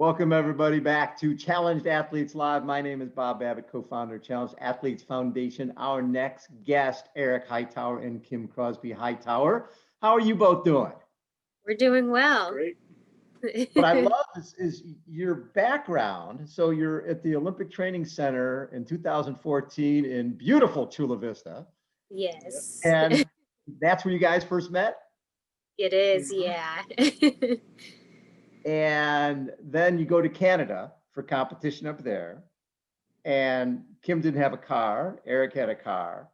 Welcome everybody back to Challenged Athletes Live. My name is Bob Babbitt, co-founder of Challenged Athletes Foundation. Our next guest, Erik Hightower and Kym Crosby-Hightower. How are you both doing? We're doing well. Great. What I love is your background. So you're at the Olympic Training Center in 2014 in beautiful Chula Vista. Yes. And that's where you guys first met? It is, yeah. And then you go to Canada for competition up there. And Kym didn't have a car. Erik had a car.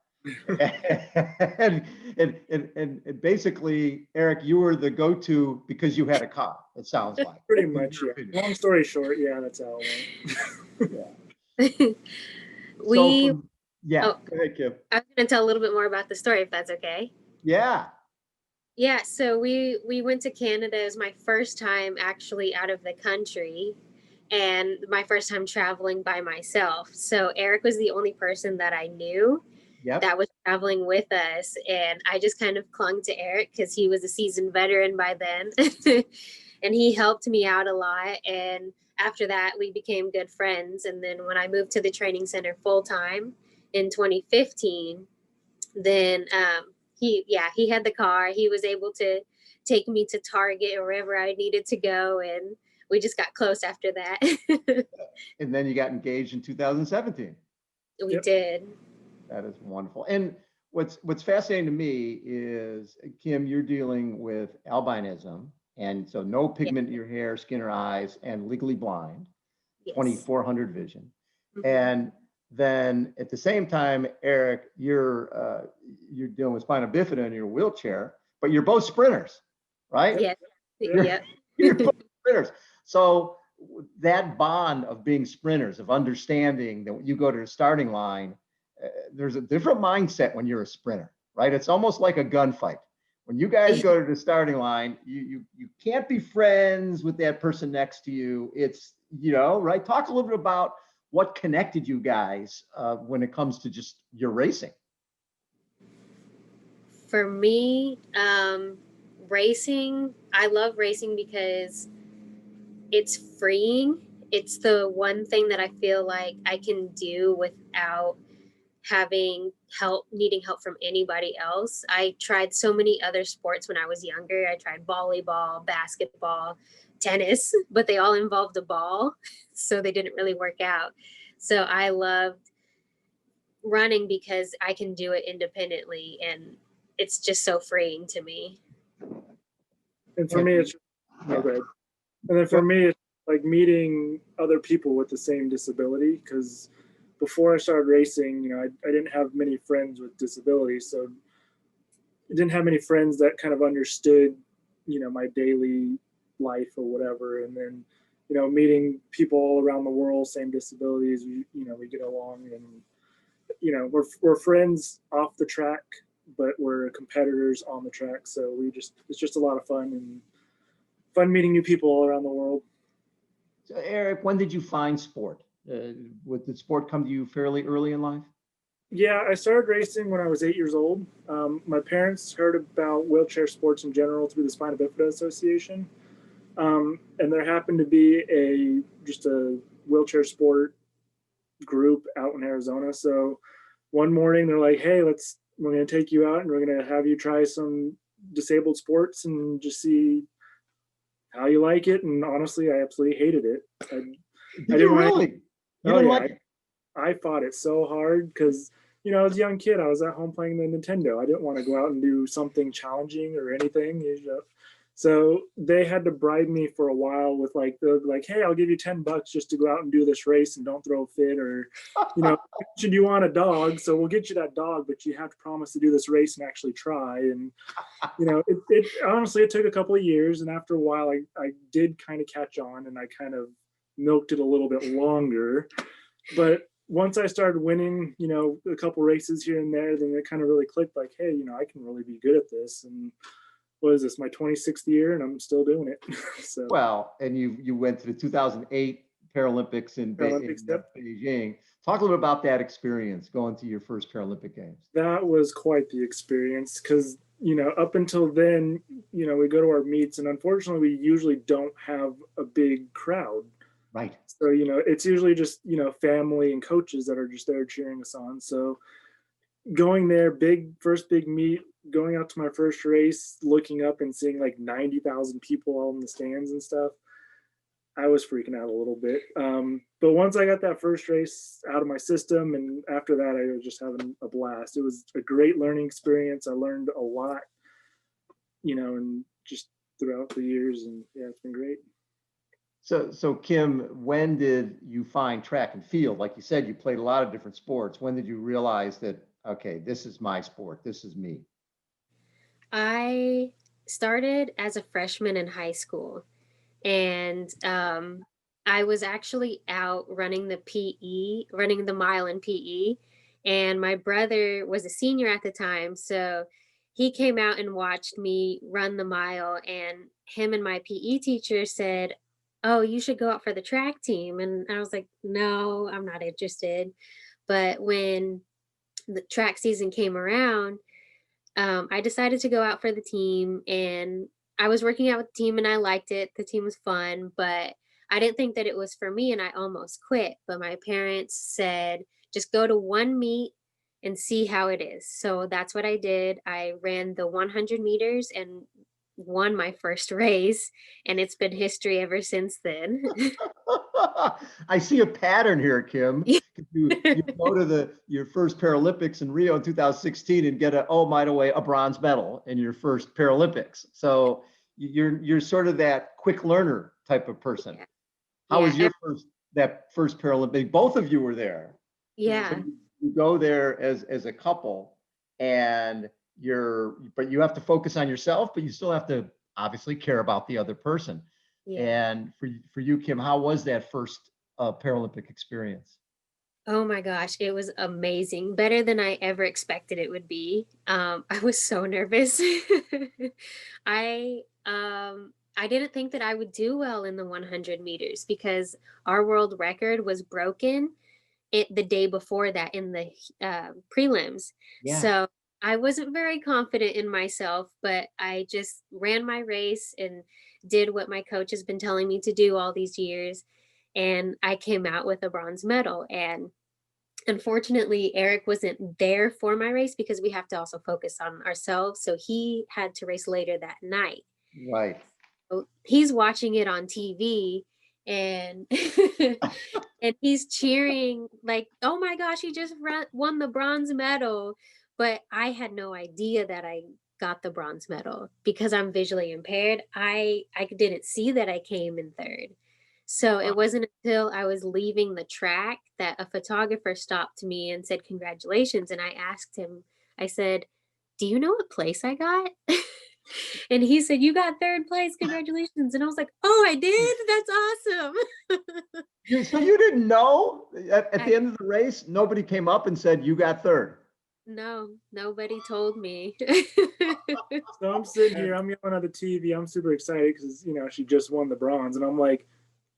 and basically, Erik, you were the go-to because you had a car, it sounds like. Pretty much, yeah. Long story short, yeah, that's how it went. Yeah. We, go ahead, Kym. I'm going to tell a little bit more about the story, if that's okay. Yeah. Yeah, so we went to Canada. It was my first time actually out of the country and my first time traveling by myself. So Erik was the only person that I knew that was traveling with us. And I just kind of clung to Erik because he was a seasoned veteran by then. And he helped me out a lot. And after that, we became good friends. And then when I moved to the training center full time in 2015, then he had the car. He was able to take me to Target or wherever I needed to go. And we just got close after that. And then you got engaged in 2017. We did. That is wonderful. And what's fascinating to me is, Kym, you're dealing with albinism. And so no pigment in your hair, skin, or eyes, and legally blind, 2400 vision. And then at the same time, Erik, you're dealing with spina bifida in your wheelchair, but you're both sprinters, right? Yes. You're both sprinters. So that bond of being sprinters, of understanding that when you go to the starting line, there's a different mindset when you're a sprinter, right? It's almost like a gunfight. When you guys go to the starting line, you can't be friends with that person next to you. It's, right? Talk a little bit about what connected you guys when it comes to just your racing. For me, racing, I love racing because it's freeing. It's the one thing that I feel like I can do without needing help from anybody else. I tried so many other sports when I was younger. I tried volleyball, basketball, tennis, but they all involved a ball, so they didn't really work out. So I loved running because I can do it independently, and it's just so freeing to me. And for me, it's like meeting other people with the same disability, because before I started racing, I didn't have many friends with disabilities, so I didn't have many friends that kind of understood, my daily life or whatever. And then, meeting people all around the world, same disabilities, we get along, and we're friends off the track, but we're competitors on the track. So it's just a lot of fun, and fun meeting new people all around the world. So Erik, when did you find sport? Did sport come to you fairly early in life? Yeah, I started racing when I was 8 years old. My parents heard about wheelchair sports in general through the Spina Bifida Association. And there happened to be just a wheelchair sport group out in Arizona. So one morning they're like, hey, we're going to take you out and we're going to have you try some disabled sports and just see how you like it. And honestly, I absolutely hated it. Did you really? I fought it so hard because, I was a young kid. I was at home playing the Nintendo. I didn't want to go out and do something challenging or anything. So they had to bribe me for a while with they're like, hey, I'll give you $10 just to go out and do this race and don't throw a fit, or, should you want a dog? So we'll get you that dog, but you have to promise to do this race and actually try. And, it honestly, it took a couple of years. And after a while, I did kind of catch on, and I kind of milked it a little bit longer. But once I started winning, a couple races here and there, then it kind of really clicked, like, hey, I can really be good at this. And what is this, my 26th year, and I'm still doing it. So. Well, and you went to the 2008 Paralympics in Beijing. Talk a little bit about that experience, going to your first Paralympic Games. That was quite the experience, because, up until then, we go to our meets, and unfortunately, we usually don't have a big crowd. Right. So, you know, it's usually just, you know, family and coaches that are just there cheering us on. So going there, first big meet, going out to my first race, looking up and seeing like 90,000 people all in the stands and stuff, I was freaking out a little bit. But once I got that first race out of my system, and after that, I was just having a blast. It was a great learning experience. I learned a lot, you know, and just throughout the years, and yeah, it's been great. So Kym, when did you find track and field? Like you said, you played a lot of different sports. When did you realize that, okay, this is my sport, this is me? I started as a freshman in high school, and I was actually out running the PE, running the mile in PE, and my brother was a senior at the time, so he came out and watched me run the mile, and him and my PE teacher said, "Oh, you should go out for the track team." And I was like, "No, I'm not interested." But when the track season came around, I decided to go out for the team, and I was working out with the team and I liked it. The team was fun, but I didn't think that it was for me and I almost quit. But my parents said, just go to one meet and see how it is. So that's what I did. I ran the 100 meters and won my first race, and it's been history ever since then. I see a pattern here, Kym. You go to your first Paralympics in Rio in 2016 and get by the way, a bronze medal in your first Paralympics. So you're sort of that quick learner type of person. Yeah. How was Yeah, that first Paralympic? Both of you were there. So yeah. you go there as a couple, and but you have to focus on yourself, but you still have to obviously care about the other person. Yeah. And for you, Kym, how was that first Paralympic experience? Oh my gosh, it was amazing. Better than I ever expected it would be. I was so nervous. I didn't think that I would do well in the 100 meters because our world record was broken the day before that in the prelims. Yeah. So I wasn't very confident in myself, but I just ran my race and did what my coach has been telling me to do all these years. And I came out with a bronze medal. And unfortunately, Erik wasn't there for my race because we have to also focus on ourselves. So he had to race later that night. Right. So he's watching it on TV, and and he's cheering like, "Oh my gosh, he just won the bronze medal." But I had no idea that I got the bronze medal because I'm visually impaired. I didn't see that I came in third. So it wasn't until I was leaving the track that a photographer stopped me and said, "Congratulations." And I asked him, I said, "Do you know what place I got?" And he said, "You got third place. Congratulations." And I was like, "Oh, I did? That's awesome." So you didn't know at I, the end of the race, nobody came up and said you got third. no, nobody told me. So I'm sitting here, And I'm yelling at the TV. I'm super excited because, you know, she just won the bronze. And I'm like,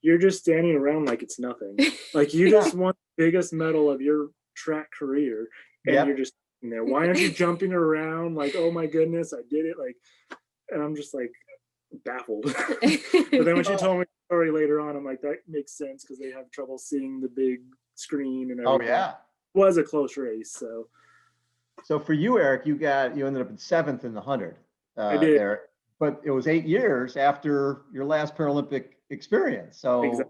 you're just standing around like it's nothing. Like you yeah, just won the biggest medal of your track career and you're yep. just sitting there. Why aren't you jumping around? Like, oh my goodness, I did it. Like, and I'm just like baffled. But then when she told me the story later on, I'm like, that makes sense because they have trouble seeing the big screen and Oh everything. yeah. It was a close race. So So for you, Erik, you ended up in seventh in the 100 I did. there, but it was 8 years after your last Paralympic experience. Exactly. So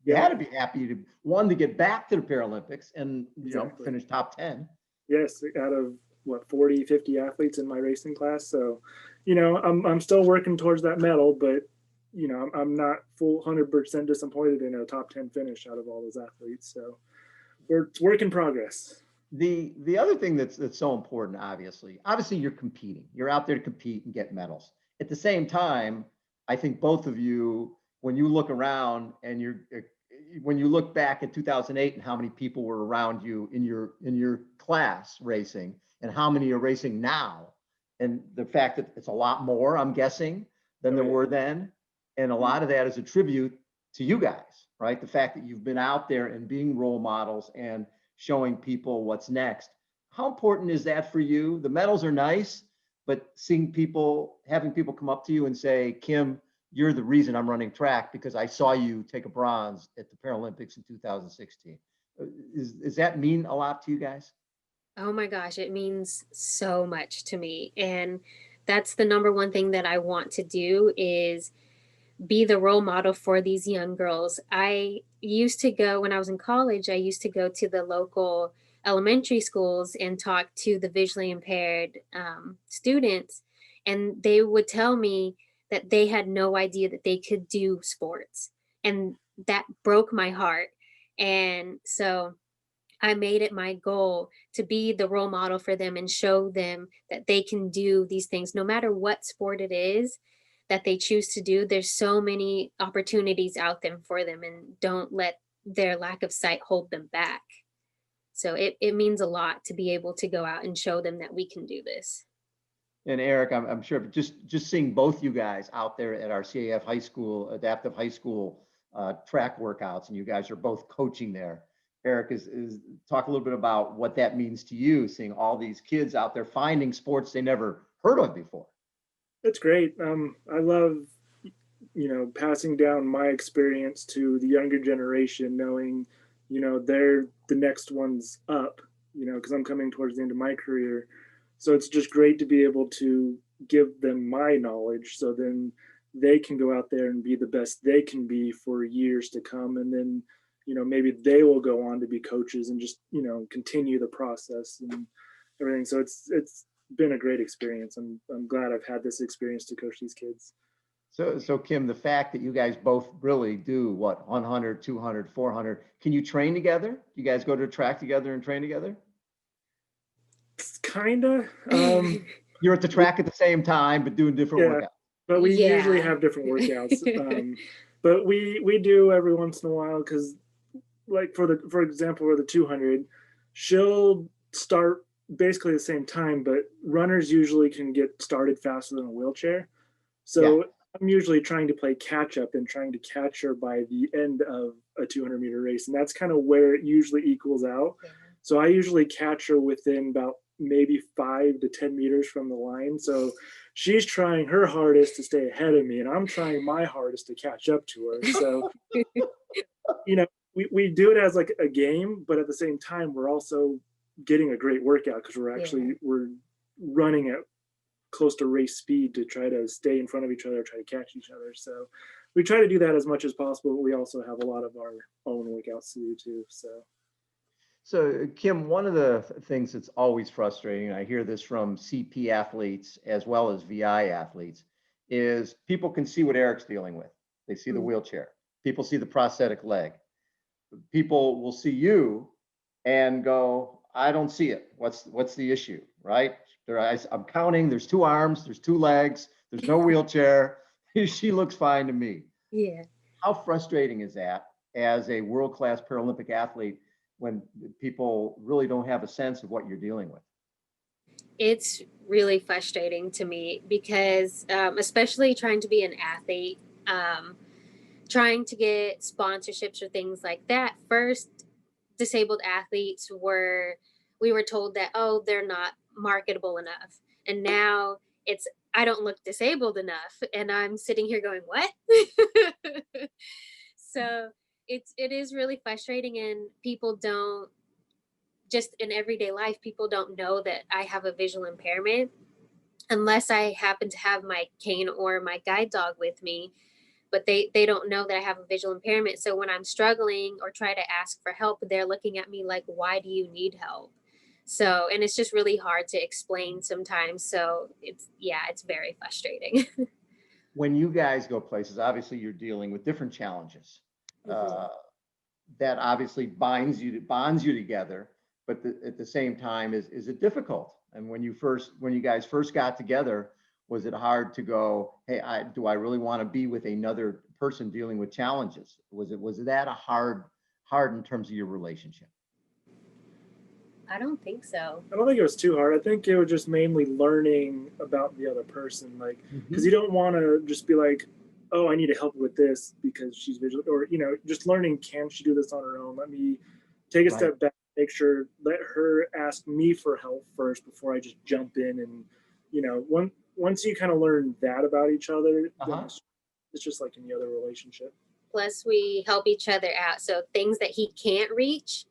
you Yep. had to be happy to get back to the Paralympics and Exactly. finish top 10. Yes, out of what 40, 50 athletes in my racing class. So, you know, I'm still working towards that medal, but you know, I'm not full 100% disappointed in a top 10 finish out of all those athletes. So it's work in progress. The other thing that's so important, obviously you're competing. You're out there to compete and get medals. At the same time, I think both of you, when you look around and when you look back at 2008 and how many people were around you in your class racing and how many are racing now, and the fact that it's a lot more, I'm guessing, than there were then, and a lot of that is a tribute to you guys, right? The fact that you've been out there and being role models and showing people what's next. How important is that for you? The medals are nice, but having people come up to you and say, "Kym, you're the reason I'm running track because I saw you take a bronze at the Paralympics in 2016. Does that mean a lot to you guys? Oh my gosh, it means so much to me. And that's the number one thing that I want to do is be the role model for these young girls. I used to go when I was in college, I used to go to the local elementary schools and talk to the visually impaired students. And they would tell me that they had no idea that they could do sports. And that broke my heart. And so I made it my goal to be the role model for them and show them that they can do these things no matter what sport it is that they choose to do. There's so many opportunities out there for them, and don't let their lack of sight hold them back. So it means a lot to be able to go out and show them that we can do this. And Eric, I'm sure just seeing both you guys out there at our CAF high school, adaptive high school track workouts, and you guys are both coaching there. Eric, is talk a little bit about what that means to you, seeing all these kids out there finding sports they never heard of before. It's great. I love, passing down my experience to the younger generation, knowing, they're the next ones up, because I'm coming towards the end of my career. So it's just great to be able to give them my knowledge so then they can go out there and be the best they can be for years to come. And then, maybe they will go on to be coaches and just, continue the process and everything. So it's been a great experience. I'm glad I've had this experience to coach these kids. So Kym, the fact that you guys both really do what, 100, 200, 400, can you train together? You guys go to a track together and train together? Kinda. You're at the track at the same time, but doing different workouts. But we Yeah. usually have different workouts. But we do every once in a while because, like for example, for the 200, she'll start basically the same time, but runners usually can get started faster than a wheelchair. So I'm usually trying to play catch up and trying to catch her by the end of a 200-meter race, and that's kind of where it usually equals out. Yeah. So I usually catch her within about maybe 5 to 10 meters from the line. So she's trying her hardest to stay ahead of me, and I'm trying my hardest to catch up to her. So, we do it as like a game, but at the same time, we're also getting a great workout because we're running at close to race speed to try to stay in front of each other, try to catch each other. So we try to do that as much as possible, but we also have a lot of our own workouts to do too. So Kym, one of the things that's always frustrating, and I hear this from CP athletes as well as VI athletes, is people can see what Eric's dealing with. They see the wheelchair. People see the prosthetic leg. People will see you and go, I don't see it. What's the issue, right? I'm counting, there's 2 arms, there's 2 legs, there's no wheelchair. She looks fine to me. Yeah. How frustrating is that as a world-class Paralympic athlete when people really don't have a sense of what you're dealing with? It's really frustrating to me because especially trying to be an athlete, trying to get sponsorships or things like that. First, disabled athletes we were told that, oh, they're not marketable enough. And now it's, I don't look disabled enough. And I'm sitting here going, what? So it is really frustrating, and people don't, just in everyday life, people don't know that I have a visual impairment unless I happen to have my cane or my guide dog with me. But they don't know that I have a visual impairment. So when I'm struggling or try to ask for help, they're looking at me like, why do you need help? So, and it's just really hard to explain sometimes. So it's very frustrating. When you guys go places, obviously you're dealing with different challenges. That obviously bonds you together, but at the same time, is it difficult? And when you guys first got together, was it hard to go, hey, do I really want to be with another person dealing with challenges? Was that a hard in terms of your relationship? I don't think so. I don't think it was too hard. I think it was just mainly learning about the other person, like, because you don't want to just be like, oh, I need to help with this because she's visual, or just learning, can she do this on her own? Let me take a step back, make sure, let her ask me for help first before I just jump in. And once you kind of learn that about each other, then it's just like any other relationship. Plus, we help each other out. So things that he can't reach,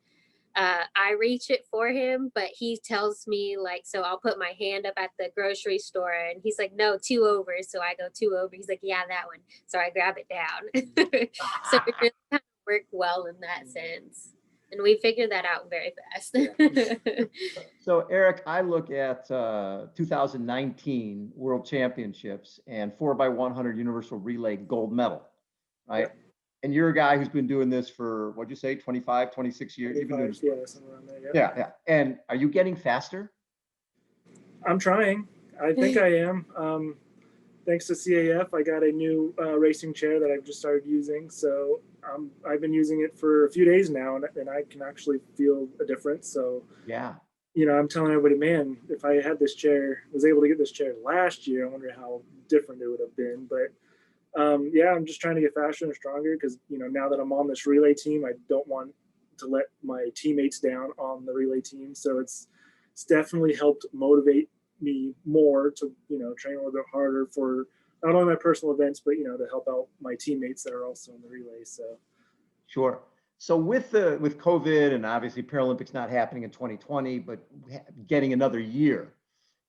I reach it for him, but he tells me, like, so I'll put my hand up at the grocery store and he's like, no, 2 over. So I go 2 over. He's like, yeah, that one. So I grab it down. So we really kind of work well in that sense. And we figured that out very fast. So Erik, I look at 2019 World Championships and 4x100 Universal Relay gold medal, right? Yeah. And you're a guy who's been doing this for, what'd you say, 25, 26 years? You've been doing this. Yeah, somewhere around there. Yeah, yeah. And are you getting faster? I'm trying. I think I am. Thanks to CAF, I got a new racing chair that I've just started using. So I've been using it for a few days now, and I can actually feel a difference. So yeah, I'm telling everybody, man, if I had this chair, was able to get this chair last year, I wonder how different it would have been. But yeah, I'm just trying to get faster and stronger because now that I'm on this relay team, I don't want to let my teammates down on the relay team. So it's definitely helped motivate me more to train a little bit harder for not only my personal events, but to help out my teammates that are also in the relay. So sure. So with COVID and obviously Paralympics not happening in 2020, but getting another year,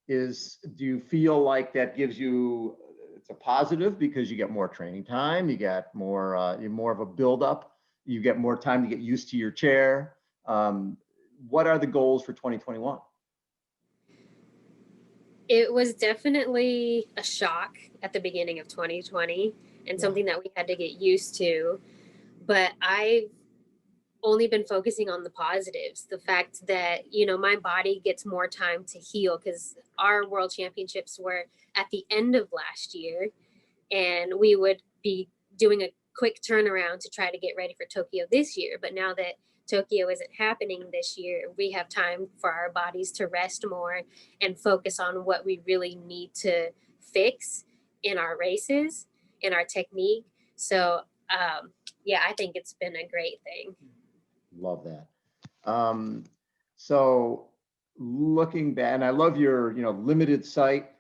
do you feel like that gives you, it's a positive because you get more training time, you get more, you're more of a buildup, you get more time to get used to your chair. What are the goals for 2021? It was definitely a shock at the beginning of 2020 and something that we had to get used to. But I've only been focusing on the positives, the fact that my body gets more time to heal, because our world championships were at the end of last year and we would be doing a quick turnaround to try to get ready for Tokyo this year. But now that Tokyo isn't happening this year, we have time for our bodies to rest more and focus on what we really need to fix in our races, in our technique. So yeah, I think it's been a great thing. Love that. So looking back, and I love your, limited sight,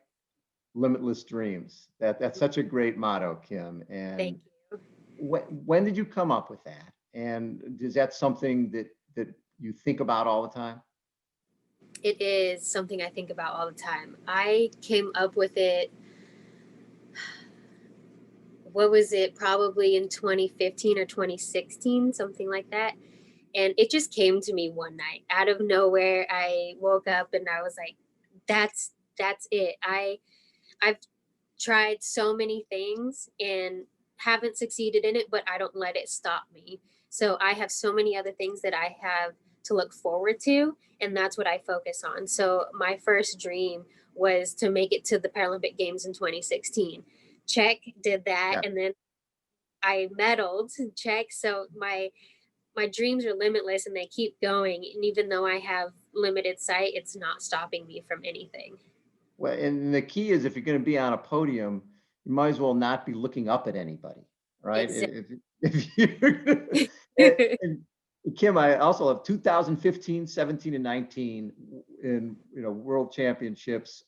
limitless dreams. That's such a great motto, Kym. And Thank you. When did you come up with that? And is that something that you think about all the time? It is something I think about all the time. I came up with it, what was it, probably in 2015 or 2016, something like that. And it just came to me one night out of nowhere. I woke up and I was like, that's it. I've tried so many things and haven't succeeded in it, but I don't let it stop me. So I have so many other things that I have to look forward to, and that's what I focus on. So my first dream was to make it to the Paralympic Games in 2016. Check, did that, Yeah. and then I medaled. Check. So my dreams are limitless and they keep going. And even though I have limited sight, it's not stopping me from anything. Well, and the key is if you're going to be on a podium, you might as well not be looking up at anybody, right? Exactly. If you're, and Kym, I also have 2015, 17, and 19 in world championships,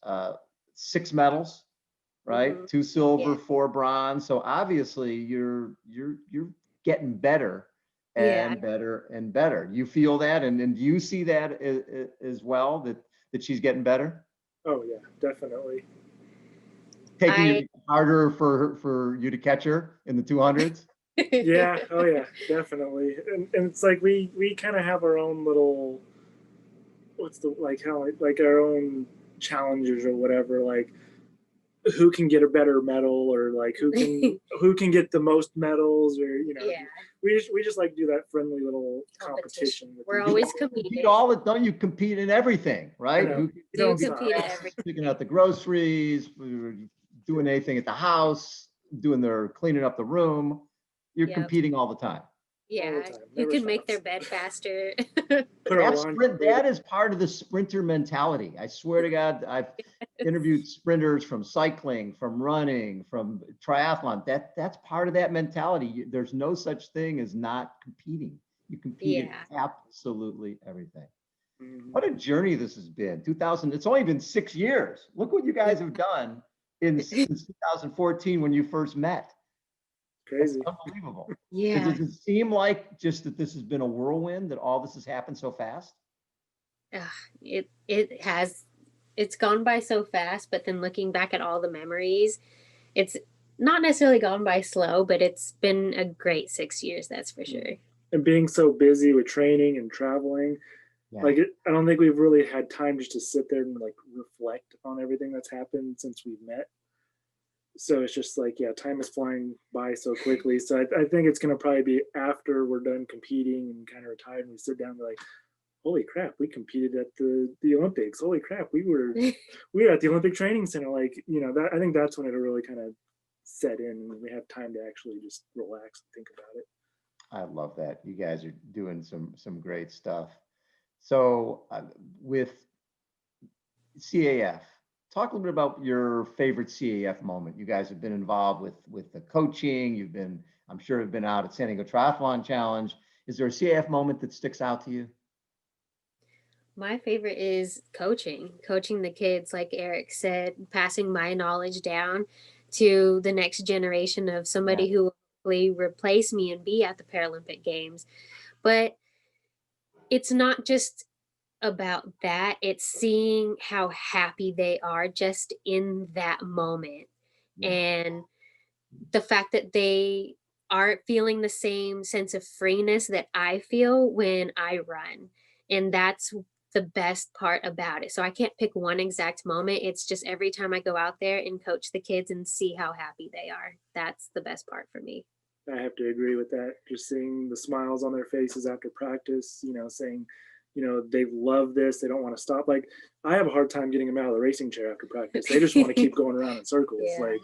6 medals, right? Mm-hmm. 2 silver, Yeah. 4 bronze. So obviously you're getting better and better and better. You feel that, and do you see that as well, that she's getting better? Oh yeah, definitely. Taking it harder for you to catch her in the 200s? Yeah, oh yeah, definitely. And it's like we kind of have our own little, what's the, like, how, like our own challenges or whatever, like who can get a better medal, or like who can get the most medals, or Yeah. we just like do that friendly little competition. We're always competing. Don't you compete in everything, right? You do compete in everything. Picking out the groceries, doing anything at the house, cleaning up the room. You're competing all the time. Yeah, who can make their bed faster? That is part of the sprinter mentality. I swear to God, I've interviewed sprinters from cycling, from running, from triathlon. That's part of that mentality. There's no such thing as not competing. You compete in absolutely everything. What a journey this has been. 2000, it's only been 6 years. Look what you guys have done since 2014 when you first met. crazy. Unbelievable. Yeah. Does it seem like just that this has been a whirlwind, that all this has happened so fast? It has, it's gone by so fast, but then looking back at all the memories, it's not necessarily gone by slow, but it's been a great 6 years, that's for sure. And being so busy with training and traveling, Yeah. like I don't think we've really had time just to sit there and like reflect on everything that's happened since we've met. So it's just like, yeah, time is flying by so quickly. So I think it's going to probably be after we're done competing and kind of retired, and we sit down and be like, holy crap, we competed at the Olympics. Holy crap, we were at the Olympic Training Center. Like, you know, that I think that's when it'll really kind of set in and we have time to actually just relax and think about it. I love that. You guys are doing some great stuff. So with CAF, talk a little bit about your favorite CAF moment. You guys have been involved with the coaching. You've been, I'm sure, have been out at San Diego Triathlon Challenge. Is there a CAF moment that sticks out to you? My favorite is coaching the kids, like Erik said, passing my knowledge down to the next generation of somebody who will hopefully replace me and be at the Paralympic Games. But it's not just about that, it's seeing how happy they are just in that moment. Yeah. And the fact that they are feeling the same sense of freeness that I feel when I run. And that's the best part about it. So I can't pick one exact moment. It's just every time I go out there and coach the kids and see how happy they are. That's the best part for me. I have to agree with that. Just seeing the smiles on their faces after practice, you know, saying, you know, they love this. They don't want to stop. Like, I have a hard time getting them out of the racing chair after practice. They just want to keep going around in circles. Yeah. Like,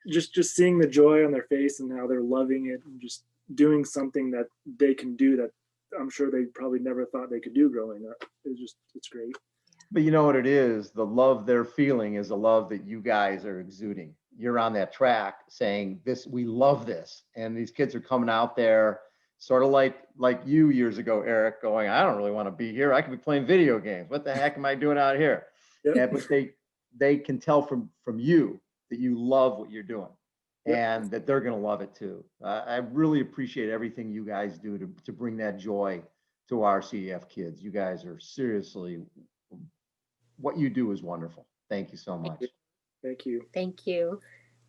just seeing the joy on their face and how they're loving it and just doing something that they can do that I'm sure they probably never thought they could do growing up. It's great. But you know what it is? The love they're feeling is a love that you guys are exuding. You're on that track saying this, we love this. And these kids are coming out there sort of like you years ago, Erik, going, I don't really want to be here. I could be playing video games. What the heck am I doing out here? Yep. Yeah, but they can tell from you that you love what you're doing. Yep. And that they're going to love it too. I really appreciate everything you guys do to bring that joy to our CEF kids. You guys are seriously, what you do is wonderful. Thank you so much. Thank you. Thank you.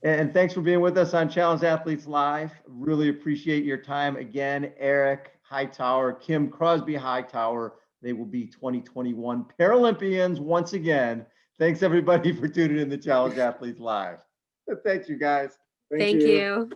And thanks for being with us on Challenge Athletes Live. Really appreciate your time. Again, Erik Hightower, Kym Crosby-Hightower. They will be 2021 Paralympians once again. Thanks everybody for tuning in to Challenge Athletes Live. Thanks you guys. Thank you.